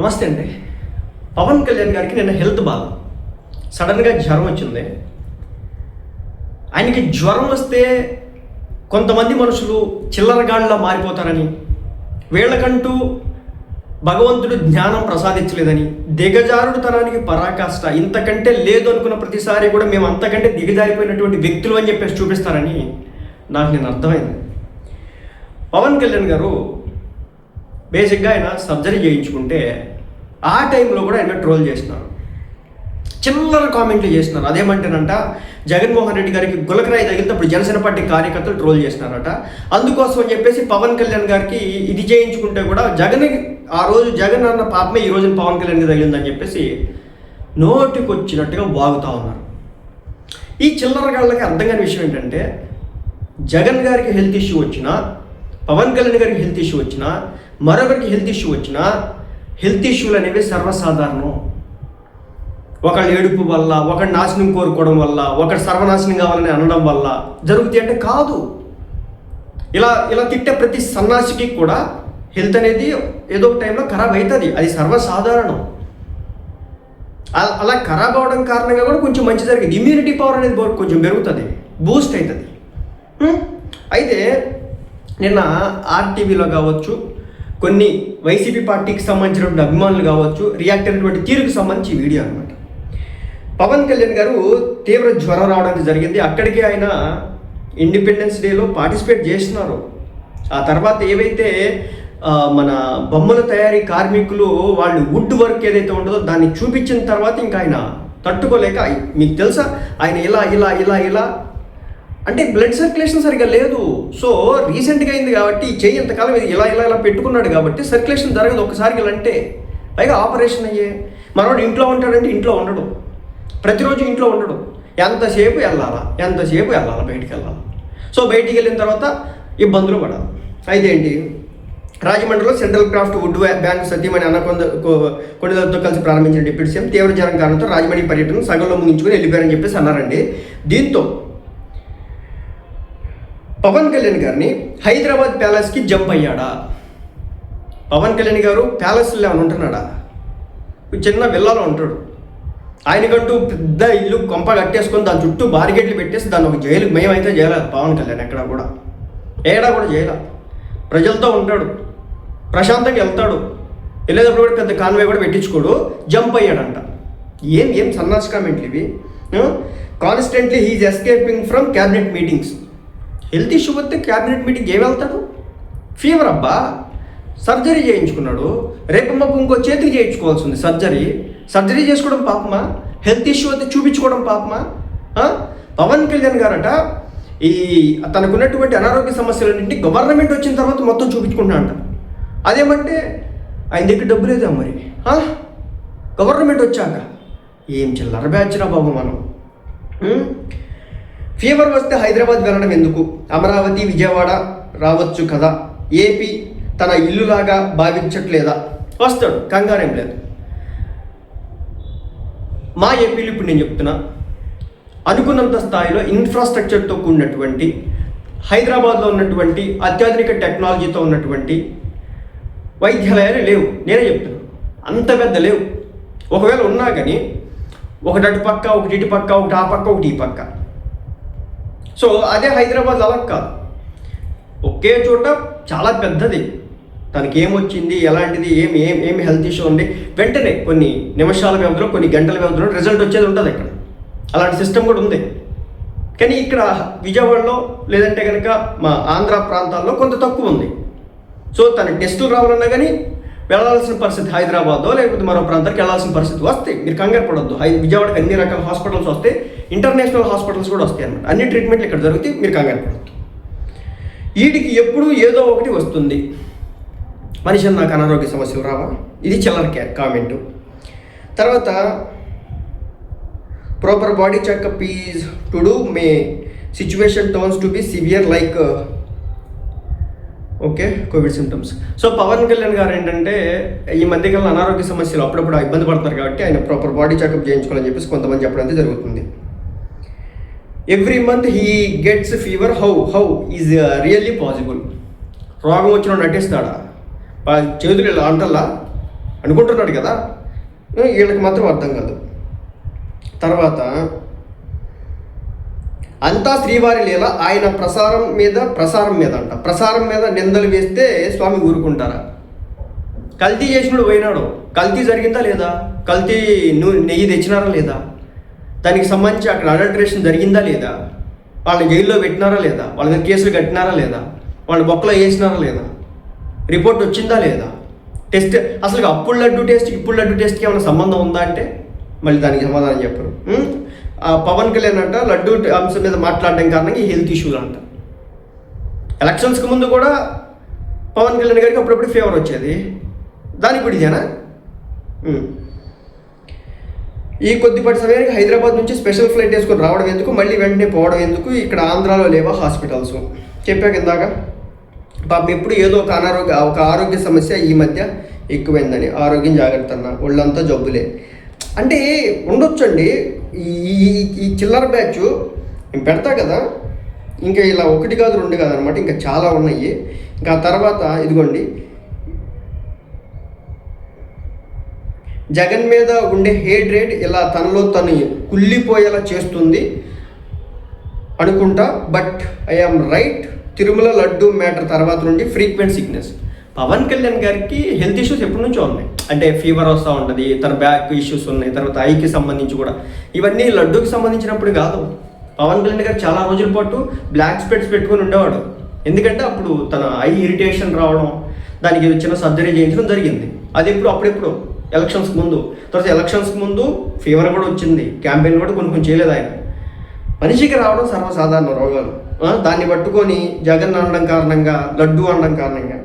నమస్తే అండి. పవన్ కళ్యాణ్ గారికి నిన్న హెల్త్ బాగా సడన్గా జ్వరం వచ్చింది. ఆయనకి జ్వరం వస్తే కొంతమంది మనుషులు చిల్లరగాళ్ళలా మారిపోతారని, వీళ్ళకంటూ భగవంతుడు జ్ఞానం ప్రసాదించలేదని, దిగజారుడుతనానికి పరాకాష్ట ఇంతకంటే లేదు అనుకున్న ప్రతిసారి కూడా మేము అంతకంటే దిగజారిపోయినటువంటి వ్యక్తులు అని చెప్పేసి చూపిస్తారని నాకు నేను అర్థమైంది. పవన్ కళ్యాణ్ గారు బేసిక్గా ఆయన సర్జరీ చేయించుకుంటే ఆ టైంలో కూడా ఆయన ట్రోల్ చేసినారు, చిల్లర కామెంట్లు చేసినారు. అదేమంటేనంట, జగన్మోహన్ రెడ్డి గారికి గులకరాయి తగిలితే అప్పుడు జనసేన పార్టీ కార్యకర్తలు ట్రోల్ చేసినారట. అందుకోసం అని చెప్పేసి పవన్ కళ్యాణ్ గారికి ఇది చేయించుకుంటే కూడా ఆ రోజు జగన్ అన్న పాపమే ఈ రోజు పవన్ కళ్యాణ్కి తగిలిందని చెప్పేసి నోటికి వచ్చినట్టుగా వాగుతూ ఉన్నారు. ఈ చిల్లరగాళ్ళకి అర్థం కాని విషయం ఏంటంటే, జగన్ గారికి హెల్త్ ఇష్యూ వచ్చినా, పవన్ కళ్యాణ్ గారికి హెల్త్ ఇష్యూ వచ్చినా, మరొకరికి హెల్త్ ఇష్యూ వచ్చినా, హెల్త్ ఇష్యూలు అనేవి సర్వసాధారణం. ఒకళ్ళ ఏడుపు వల్ల, ఒకటి నాశనం కోరుకోవడం వల్ల, ఒకటి సర్వనాశనం కావాలని అనడం వల్ల జరుగుతాయి అంటే కాదు. ఇలా తిట్టే ప్రతి సన్నాసికి కూడా హెల్త్ అనేది ఏదో ఒక టైంలో ఖరాబ్ అవుతుంది. అది సర్వసాధారణం. అలా ఖరాబ్ అవడం కారణంగా కూడా కొంచెం మంచి జరిగింది. ఇమ్యూనిటీ పవర్ అనేది కొంచెం పెరుగుతుంది, బూస్ట్ అవుతుంది. అయితే నిన్న ఆర్టీవీలో కావచ్చు, కొన్ని వైసీపీ పార్టీకి సంబంధించినటువంటి అభిమానులు కావచ్చు రియాక్ట్ అయినటువంటి తీరుకు సంబంధించి వీడియో అనమాట. పవన్ కళ్యాణ్ గారు తీవ్ర జ్వరం రావడానికి జరిగింది. అక్కడికి ఆయన ఇండిపెండెన్స్ డేలో పార్టిసిపేట్ చేస్తున్నారు. ఆ తర్వాత ఏవైతే మన బొమ్మల తయారీ కార్మికులు వాళ్ళు వుడ్ వర్క్ ఏదైతే ఉంటుందో దాన్ని చూపించిన తర్వాత ఇంకా ఆయన తట్టుకోలేక, మీకు తెలుసా ఆయన ఇలా అంటే బ్లడ్ సర్క్యులేషన్ సరిగ్గా లేదు. సో రీసెంట్గా అయింది కాబట్టి చెయ్యి ఎంతకాలం ఇలా పెట్టుకున్నాడు కాబట్టి సర్క్యులేషన్ జరగదు ఒక్కసారికి ఇలా అంటే. పైగా ఆపరేషన్ అయ్యే మనోడు ఇంట్లో ఉంటాడంటే ఇంట్లో ఉండడు, ప్రతిరోజు ఇంట్లో ఉండడు, ఎంతసేపు వెళ్ళాలా బయటికి వెళ్ళాలి. సో బయటికి వెళ్ళిన తర్వాత ఇబ్బందులు పడాలి. అయితే ఏంటి, రాజమండ్రిలో సెంట్రల్ క్రాఫ్ట్ వుడ్ బ్యాంక్ సతీమణి కొన్నిలతో కలిసి ప్రారంభించిన డిప్యూటీ సీఎం తీవ్ర జ్వరం కారణంతో రాజమండ్రి పర్యటన సగంలో ముగించుకొని వెళ్ళిపోయారని చెప్పేసి అన్నారండి. దీంతో పవన్ కళ్యాణ్ గారిని హైదరాబాద్ ప్యాలెస్కి జంప్ అయ్యాడా? పవన్ కళ్యాణ్ గారు ప్యాలెస్లో ఏమైనా ఉంటున్నాడా? చిన్న విల్లాలో ఉంటాడు. ఆయనకంటూ పెద్ద ఇల్లు కొంప కట్టేసుకొని దాని చుట్టూ బారిగేట్లు పెట్టేసి దాన్ని ఒక జైలు మేమైతే చేయలేదు. పవన్ కళ్యాణ్ ఏడా కూడా చేయలేదు. ప్రజలతో ఉంటాడు, ప్రశాంతంగా వెళ్తాడు, వెళ్ళేటప్పుడు కూడా పెద్ద కాన్వే కూడా పెట్టించుకోడు. జంప్ అయ్యాడంట. ఏం సన్నాసి కామెంట్లు ఇవి. Constantly he's escaping from cabinet meetings. Health issue వస్తే క్యాబినెట్ మీటింగ్ ఏం వెళ్తాడు? ఫీవర్ అబ్బా, సర్జరీ చేయించుకున్నాడు. రేపు మాకు ఇంకో చేతికి చేయించుకోవాల్సి ఉంది సర్జరీ చేసుకోవడం పాపమా? హెల్త్ ఇష్యూ అయితే చూపించుకోవడం పాపమా? పవన్ కళ్యాణ్ గారట తనకున్నటువంటి అనారోగ్య సమస్యలన్నింటి గవర్నమెంట్ వచ్చిన తర్వాత మొత్తం చూపించుకుంటున్నాడంట. అదేమంటే ఆయన దగ్గర డబ్బు లేదా మరి? గవర్నమెంట్ వచ్చాక ఏం చిల్లర బ్యాచ్రా బాబు మనం. ఫీవర్ వస్తే హైదరాబాద్ వెళ్ళడం ఎందుకు? అమరావతి, విజయవాడ రావచ్చు కదా. ఏపీ తన ఇల్లులాగా భావించట్లేదా? వస్తాడు, కంగారేం లేదు. మా ఏపీలో ఇప్పుడు నేను చెప్తున్నా, అనుకున్నంత స్థాయిలో ఇన్ఫ్రాస్ట్రక్చర్తో కూడినటువంటి, హైదరాబాద్లో ఉన్నటువంటి అత్యాధునిక టెక్నాలజీతో ఉన్నటువంటి వైద్యాలయాలు లేవు. నేనే చెప్తున్నా, అంత పెద్ద లేవు. ఒకవేళ ఉన్నా కానీ ఒకటి అటు పక్క, ఒకటి ఇటు పక్క, ఒకటి ఆ పక్క, ఒకటి ఈ పక్క. సో అదే హైదరాబాద్ అలా కాదు, ఒకే చోట చాలా పెద్దది. తనకి ఏమొచ్చింది, ఎలాంటిది, ఏమి హెల్త్ ఇష్యూ ఉంది, వెంటనే కొన్ని నిమిషాల వ్యవధిలో, కొన్ని గంటల వ్యవధిలో రిజల్ట్ వచ్చేది ఉంటుంది. ఇక్కడ అలాంటి సిస్టమ్ కూడా ఉంది. కానీ ఇక్కడ విజయవాడలో లేదంటే కనుక మా ఆంధ్ర ప్రాంతాల్లో కొంత తక్కువ ఉంది. సో తన టెస్టులు రావాలన్నా కానీ వెళ్ళాల్సిన పరిస్థితి, హైదరాబాదో లేకపోతే మరో ప్రాంతానికి వెళ్ళాల్సిన పరిస్థితి వస్తాయి. మీరు కంగారు పడొద్దు. విజయవాడకి అన్ని రకాల హాస్పిటల్స్ వస్తాయి, ఇంటర్నేషనల్ హాస్పిటల్స్ కూడా వస్తాయి అన్నమాట. అన్ని ట్రీట్మెంట్లు ఇక్కడ జరుగుతాయి, మీరు కంగారు పడొద్దు. వీటికి ఎప్పుడూ ఏదో ఒకటి వస్తుంది. మనిషి నాకు అనారోగ్య సమస్యలు రావా? ఇది చిల్లర కామెంటు. తర్వాత proper body checkup is to do may situation turns to be severe like covid symptoms. So Pawan Kalyan garu ఏంటంటే ఈ మధ్యకాలంలో అనారోగ్య సమస్యలు అప్పుడప్పుడు ఇబ్బంది పడుతున్నారు కాబట్టి ఆయన ప్రాపర్ బాడీ చెకప్ చేయించుకోవాలని చెప్పేసి కొంతమంది చెప్పడం అయితే జరుగుతుంది. Every month he gets fever. How is really possible? రోగం వచ్చిన నటిస్తాడా? చేతులు ఇలా అంటల్లా అనుకుంటున్నాడు కదా, వీళ్ళకి మాత్రం అర్థం కాదు. తర్వాత అంతా శ్రీవారి లీల, ఆయన ప్రసారం మీద నిందలు వేస్తే స్వామి ఊరుకుంటారా? కల్తీ చేసినప్పుడు పోయినాడు, కల్తీ జరిగిందా లేదా, కల్తీ నెయ్యి తెచ్చినారా లేదా, దానికి సంబంధించి అక్కడ అడల్టరేషన్ జరిగిందా లేదా, వాళ్ళని జైల్లో పెట్టినారా లేదా, వాళ్ళ మీద కేసులు కట్టినారా లేదా, వాళ్ళని బొక్కలో వేసినారా లేదా, రిపోర్ట్ వచ్చిందా లేదా, టెస్ట్ అసలు అప్పుడు లడ్డు టెస్ట్ ఇప్పుడు లడ్డు టెస్ట్కి ఏమైనా సంబంధం ఉందా అంటే మళ్ళీ దానికి సమాధానం చెప్పరు. పవన్ కళ్యాణ్ అంట లడ్డు అంశం మీద మాట్లాడడం కారణంగా హెల్త్ ఇష్యూలు అంట. ఎలక్షన్స్కి ముందు కూడా పవన్ కళ్యాణ్ గారికి అప్పుడప్పుడు ఫేవర్ వచ్చేది, దానికి కూడా ఇదేనా? ఈ కొద్దిపాటి సమయానికి హైదరాబాద్ నుంచి స్పెషల్ ఫ్లైట్ వేసుకొని రావడం ఎందుకు, మళ్ళీ వెంటనే పోవడం ఎందుకు, ఇక్కడ ఆంధ్రాలో లేవా హాస్పిటల్స్? చెప్పాక ఇందాక పాపం ఎప్పుడు ఏదో ఒక ఆరోగ్య సమస్య ఈ మధ్య ఎక్కువైందని, ఆరోగ్యం జాగ్రత్త అన్న, ఒళ్ళంతా జబ్బులే అంటే ఉండొచ్చండి. ఈ చిల్లర బ్యాచ్ నేను పెడతా కదా, ఇంకా ఇలా 1 కాదు 2 కాదు అనమాట, ఇంకా చాలా ఉన్నాయి. ఇంకా తర్వాత ఇదిగోండి, జగన్ మీద ఉండే హేట్రేట్ ఇలా తనలో తను కుళ్ళిపోయేలా చేస్తుంది అనుకుంటా, but I am right. Tirumala laddu matter తర్వాత నుండి ఫ్రీక్వెంట్ సిక్నెస్. పవన్ కళ్యాణ్ గారికి హెల్త్ ఇష్యూస్ ఎప్పటి నుంచో ఉన్నాయి, అంటే ఫీవర్ వస్తూ ఉంటుంది, తన బ్యాక్ ఇష్యూస్ ఉన్నాయి, తర్వాత ఐకి సంబంధించి కూడా. ఇవన్నీ లడ్డూకి సంబంధించినప్పుడు కాదు. పవన్ కళ్యాణ్ గారు చాలా రోజుల పాటు బ్లాక్ స్పెట్స్ పెట్టుకొని ఉండేవాడు, ఎందుకంటే అప్పుడు తన ఐ ఇరిటేషన్ రావడం, దానికి చిన్న సర్జరీ చేయించడం జరిగింది. అది అప్పుడెప్పుడు ఎలక్షన్స్కి ముందు. తర్వాత ఎలక్షన్స్కి ముందు ఫీవర్ కూడా వచ్చింది, క్యాంపెయిన్ కూడా కొన్ని చేయలేదు ఆయన. మనిషికి రావడం సర్వసాధారణ రోగాలు. దాన్ని పట్టుకొని జగన్ అనడం కారణంగా, లడ్డు అనడం కారణంగా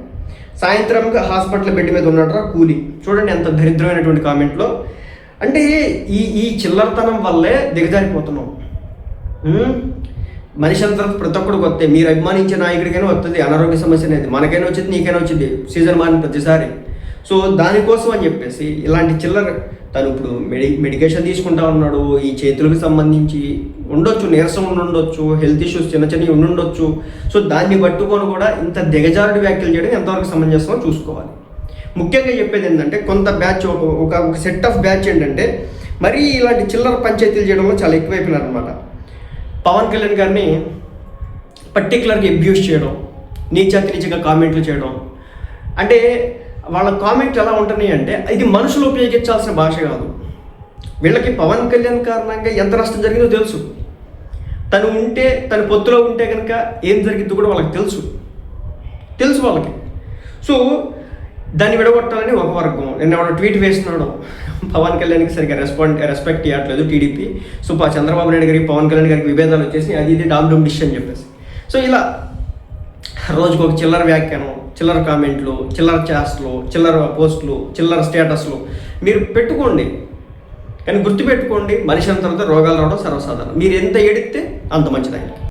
సాయంత్రంగా హాస్పిటల్ బెడ్ మీద ఉన్నట్రా కూలి. చూడండి ఎంత దరిద్రమైనటువంటి కామెంట్లో. అంటే ఈ చిల్లరతనం వల్లే దిగజారిపోతున్నాం. మనిషి అంతా ప్రతి ఒక్కడికి వస్తే, మీరు అభిమానించే నాయకుడికైనా వస్తుంది అనారోగ్య సమస్య అనేది, మనకైనా వచ్చింది, నీకైనా వచ్చింది సీజన్ మారిన ప్రతిసారి. సో దానికోసం అని చెప్పేసి ఇలాంటి చిల్లర, తను ఇప్పుడు మెడికేషన్ తీసుకుంటా ఉన్నాడు, ఈ చేతులకు సంబంధించి ఉండొచ్చు, నీరసం ఉండొచ్చు, హెల్త్ ఇష్యూస్ చిన్నవి ఉండొచ్చు. సో దాన్ని పట్టుకొని కూడా ఇంత దిగజారుడు వ్యాఖ్యలు చేయడం ఎంతవరకు సమంజసమో చూసుకోవాలి. ముఖ్యంగా చెప్పేది ఏంటంటే, కొంత బ్యాచ్ ఒక సెట్ ఆఫ్ బ్యాచ్ ఏంటంటే మరీ ఇలాంటి చిల్లర పంచాయతీలు చేయడంలో చాలా ఎక్కువైపోయినారు అనమాట. పవన్ కళ్యాణ్ గారిని పర్టికులర్గా అబ్యూస్ చేయడం, నీచంగా కామెంట్లు చేయడం. అంటే వాళ్ళ కామెంట్లు ఎలా ఉంటున్నాయి అంటే, ఇది మనుషులు ఉపయోగించాల్సిన భాష కాదు. వీళ్ళకి పవన్ కళ్యాణ్ కారణంగా ఎంత నష్టం జరిగిందో తెలుసు. తను పొత్తులో ఉంటే కనుక ఏం జరిగిందో కూడా వాళ్ళకి తెలుసు వాళ్ళకి. సో దాన్ని విడగొట్టాలని ఒక వర్గం. నిన్న ట్వీట్ వేస్తున్నాడు, పవన్ కళ్యాణ్కి సరిగ్గా రెస్పెక్ట్ ఇవ్వట్లేదు టీడీపీ. సో చంద్రబాబు నాయుడు గారికి పవన్ కళ్యాణ్ గారికి విభేదాలు వచ్చేసి ఇది డామ్ డిష్ అని చెప్పేసి. సో ఇలా రోజుకు ఒక చిల్లర వ్యాఖ్యానం, చిల్లర కామెంట్లు, చిల్లర చేస్ట్లు, చిల్లర పోస్టులు, చిల్లర స్టేటస్లు మీరు పెట్టుకోండి. కానీ గుర్తుపెట్టుకోండి, మనిషి అంత తర్వాత రోగాలు రావడం సర్వసాధారణం. మీరు ఎంత ఏడిస్తే అంత మంచిది.